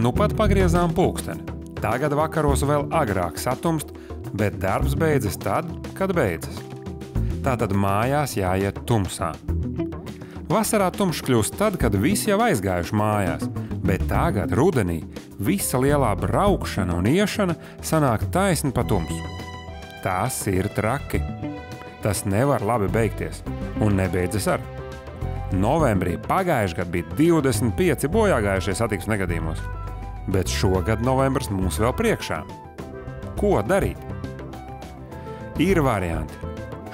Nu pat pagriezām pulksteni. Tagad vakaros vēl agrāk satumst, bet darbs beidzas tad, kad beidzas. Tātad mājās jāiet tumsā. Vasarā tumšs kļūst tad, kad visi jau aizgājuši mājās, bet tagad rudenī visa lielā braukšana un iešana sanāk taisni pa tumsu. Tas ir traki. Tas nevar labi beigties, un nebeidzas ar. Novembrī pagājuši gadu bija 25 bojāgājušie satiksmes negadījumos, bet šogad novembris mums vēl priekšā. Ko darīt? Ir varianti.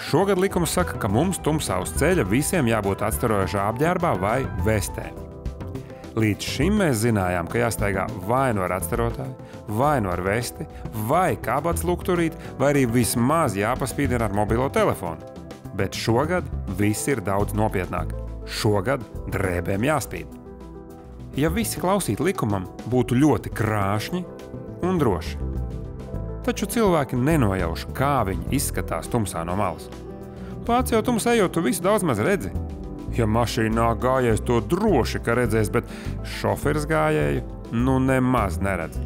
Šogad likums saka, ka mums tumsā uz ceļa visiem jābūt atstarojošā apģērbā vai vestē. Līdz šim mēs zinājām, ka jāstaigā vai no ar atstarotāju, vai no ar vesti, vai kabatas lukturīt, vai arī vismaz jāpaspīdina ar mobilo telefonu. Bet šogad viss ir daudz nopietnāk. Šogad drēbēm jāspīd. Ja visi klausītu likumam, būtu ļoti krāšņi un droši. Taču cilvēki nenojauš, kā viņi izskatās tumsā no malas. Pats jau tums ejot, tu visu daudz maz redzi. Ja mašīnā gājējs to droši, ka redzēs, bet šoferis gājēju nemaz neredz.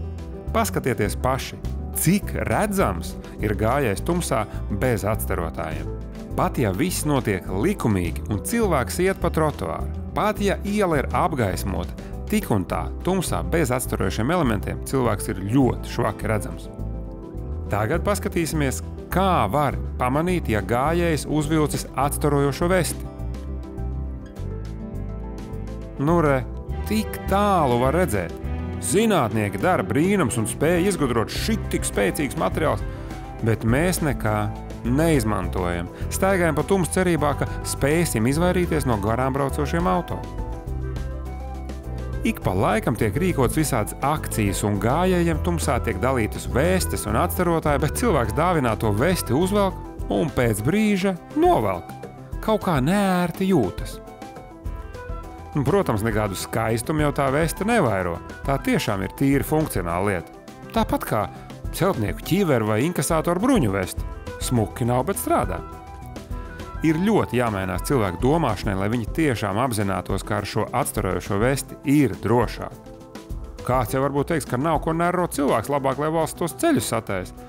Paskatieties paši, cik redzams ir gājējs tumsā bez atstarotājiem. Pat ja viss notiek likumīgi un cilvēks iet pa trotuāru, pat ja iela ir apgaismota, tik un tā tumsā bez atstarojošiem elementiem cilvēks ir ļoti švaki redzams. Tagad paskatīsimies, kā var pamanīt, ja gājējs uzvilcis atstarojošo vesti. Nu re, tik tālu var redzēt. Zinātnieki dara brīnums un spēja izgudrot šitik spēcīgs materiāls, bet mēs nekā neizmantojam. Staigājam pa tumsu cerībā, ka spēsim izvairīties no garām braucošiem auto. Ik pa laikam tiek rīkots visādas akcijas un gājējiem tumsā tiek dalītas vestes un atstarotāji, bet cilvēks dāvināto vesti uzvelk un pēc brīža novelk. Kaut kā neērti jūtas. Protams, nekādu skaistumu jau tā veste nevairo. Tā tiešām ir tīri funkcionāla lieta. Tāpat kā celtnieku ķiveru vai inkasātoru bruņu vesti. Smuki nav, bet strādā. Ir ļoti jāmainās cilvēku domāšanai, lai viņi tiešām apzinātos, ka ar šo atstarojošo vesti ir drošāk. Kāds jau varbūt teiks, ka nav ko nerot cilvēks, labāk, lai valsts tos ceļus sataisa.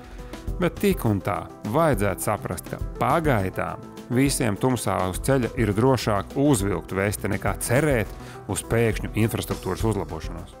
Bet tik un tā vajadzētu saprast, ka pagaidām visiem tumsā uz ceļa ir drošāk uzvilkt vesti nekā cerēt uz pēkšņu infrastruktūras uzlabošanos.